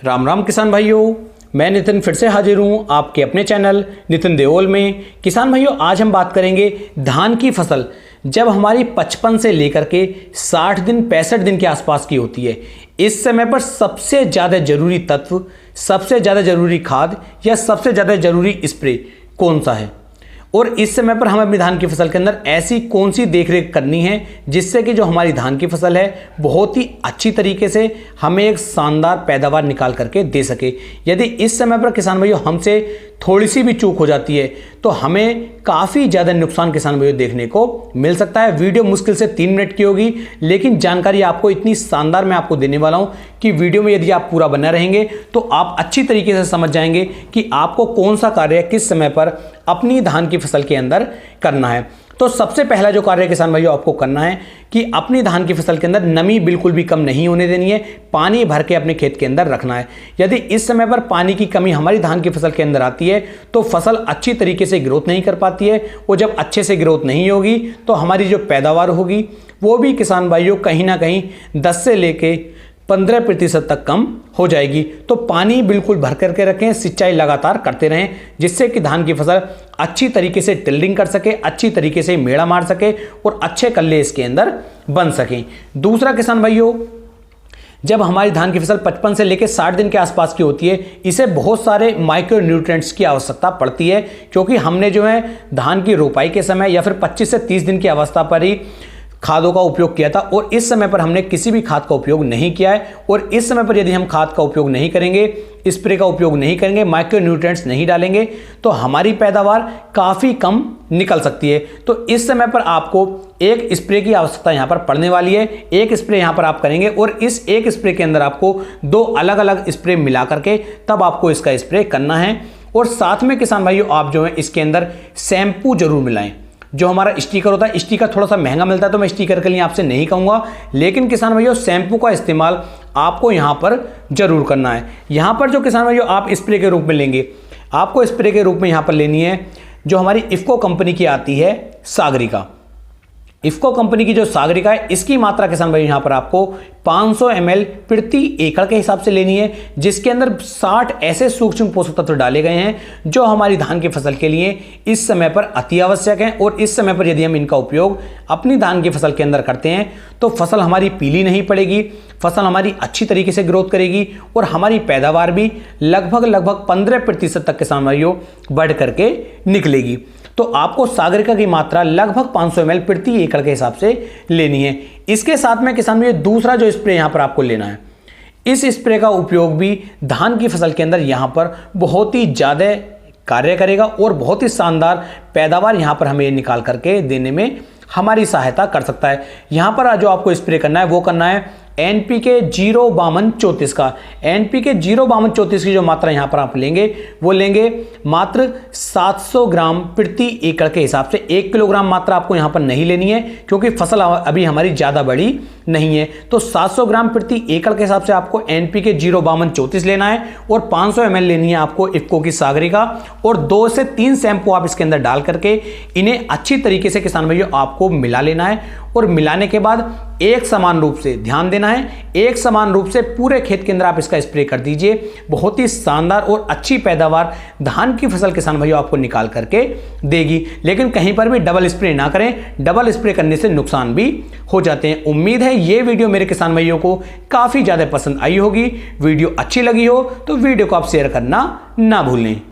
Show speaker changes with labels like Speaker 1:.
Speaker 1: राम राम किसान भाइयों, मैं नितिन फिर से हाजिर हूँ आपके अपने चैनल नितिन देओल में। किसान भाइयों, आज हम बात करेंगे धान की फसल जब हमारी 55 से लेकर के 60 दिन 65 दिन के आसपास की होती है। इस समय पर सबसे ज़्यादा जरूरी तत्व, सबसे ज़्यादा जरूरी खाद या सबसे ज़्यादा जरूरी स्प्रे कौन सा है, और इस समय पर हमें अपनी धान की फसल के अंदर ऐसी कौन सी देखरेख करनी है जिससे कि जो हमारी धान की फसल है बहुत ही अच्छी तरीके से हमें एक शानदार पैदावार निकाल करके दे सके। यदि इस समय पर किसान भाइयों हमसे थोड़ी सी भी चूक हो जाती है तो हमें काफ़ी ज़्यादा नुकसान किसान भाइयों देखने को मिल सकता है। वीडियो मुश्किल से 3 मिनट की होगी, लेकिन जानकारी आपको इतनी शानदार मैं आपको देने वाला हूँ कि वीडियो में यदि आप पूरा बना रहेंगे तो आप अच्छी तरीके से समझ जाएंगे कि आपको कौन सा कार्य किस समय पर अपनी धान की फसल के अंदर करना है। तो सबसे पहला जो कार्य किसान भाइयों आपको करना है कि अपनी धान की फसल के अंदर नमी बिल्कुल भी कम नहीं होने देनी है, पानी भर के अपने खेत के अंदर रखना है। यदि इस समय पर पानी की कमी हमारी धान की फसल के अंदर आती है तो फसल अच्छी तरीके से ग्रोथ नहीं कर पाती है, और जब अच्छे से ग्रोथ नहीं होगी तो हमारी जो पैदावार होगी वो भी किसान भाइयों कहीं ना कहीं 10 से लेके 15% तक कम हो जाएगी। तो पानी बिल्कुल भर करके रखें, सिंचाई लगातार करते रहें जिससे कि धान की फसल अच्छी तरीके से टिल्डिंग कर सके, अच्छी तरीके से मेड़ा मार सके और अच्छे कल्ले इसके अंदर बन सकें। दूसरा किसान भाइयों, जब हमारी धान की फसल 55 से लेकर 60 दिन के आसपास की होती है, इसे बहुत सारे माइक्रो न्यूट्रिएंट्स की आवश्यकता पड़ती है, क्योंकि हमने जो है धान की रोपाई के समय या फिर 25 से 30 दिन की अवस्था पर ही खादों का उपयोग किया था, और इस समय पर हमने किसी भी खाद का उपयोग नहीं किया है। और इस समय पर यदि हम खाद का उपयोग नहीं करेंगे, स्प्रे का उपयोग नहीं करेंगे, माइक्रो न्यूट्रिएंट्स नहीं डालेंगे तो हमारी पैदावार काफ़ी कम निकल सकती है। तो इस समय पर आपको एक स्प्रे की आवश्यकता यहाँ पर पड़ने वाली है। एक स्प्रे यहाँ पर आप करेंगे और इस एक स्प्रे के अंदर आपको 2 अलग अलग स्प्रे मिला करके तब आपको इसका स्प्रे करना है। और साथ में किसान भाइयों आप जो है इसके अंदर शैम्पू जरूर मिलाएं। जो हमारा स्टिकर होता है, स्टिकर थोड़ा सा महंगा मिलता है तो मैं स्टिकर के लिए आपसे नहीं कहूँगा, लेकिन किसान भाइयों शैम्पू का इस्तेमाल आपको यहाँ पर जरूर करना है। यहाँ पर जो किसान भाइयों आप स्प्रे के रूप में लेंगे, आपको स्प्रे के रूप में यहाँ पर लेनी है जो हमारी इफ़को कंपनी की आती है सागरिका। इफ़को कंपनी की जो सागरिका है इसकी मात्रा किसान भाई यहाँ पर आपको 500 ml प्रति एकड़ के हिसाब से लेनी है, जिसके अंदर 60 ऐसे सूक्ष्म पोषक तत्व डाले गए हैं जो हमारी धान की फसल के लिए इस समय पर अति आवश्यक हैं। और इस समय पर यदि हम इनका उपयोग अपनी धान की फसल के अंदर करते हैं तो फसल हमारी पीली नहीं पड़ेगी, फसल हमारी अच्छी तरीके से ग्रोथ करेगी और हमारी पैदावार भी लगभग 15% तक किसान भाइयों बढ़ करके निकलेगी। तो आपको सागरिका की मात्रा लगभग 500 ml प्रति एकड़ के हिसाब से लेनी है। इसके साथ में किसान भाई दूसरा जो स्प्रे यहाँ पर आपको लेना है, इस स्प्रे का उपयोग भी धान की फसल के अंदर यहाँ पर बहुत ही ज़्यादा कार्य करेगा और बहुत ही शानदार पैदावार यहाँ पर हमें निकाल करके देने में हमारी सहायता कर सकता है। यहाँ पर जो आपको स्प्रे करना है वो करना है NPK 05234 का। NPK 05234 की जो मात्रा यहाँ पर आप लेंगे वो लेंगे मात्र 700 ग्राम प्रति एकड़ के हिसाब से। 1 किलोग्राम मात्रा आपको यहाँ पर नहीं लेनी है क्योंकि फसल अभी हमारी ज़्यादा बड़ी नहीं है। तो 700 ग्राम प्रति एकड़ के हिसाब से आपको NPK 05234 लेना है और 500 ml लेनी है आपको इफ़को की सागरिका, और 2 से 3 शैम्पू आप इसके अंदर डाल करके इन्हें अच्छी तरीके से किसान भाइयों आपको मिला लेना है। और मिलाने के बाद एक समान रूप से ध्यान देना है, एक समान रूप से पूरे खेत के अंदर आप इसका स्प्रे कर दीजिए। बहुत ही शानदार और अच्छी पैदावार धान की फसल किसान भाइयों आपको निकाल करके देगी। लेकिन कहीं पर भी डबल स्प्रे ना करें, डबल स्प्रे करने से नुकसान भी हो जाते हैं। उम्मीद है ये वीडियो मेरे किसान भाइयों को काफ़ी ज़्यादा पसंद आई होगी। वीडियो अच्छी लगी हो तो वीडियो को आप शेयर करना ना भूलें।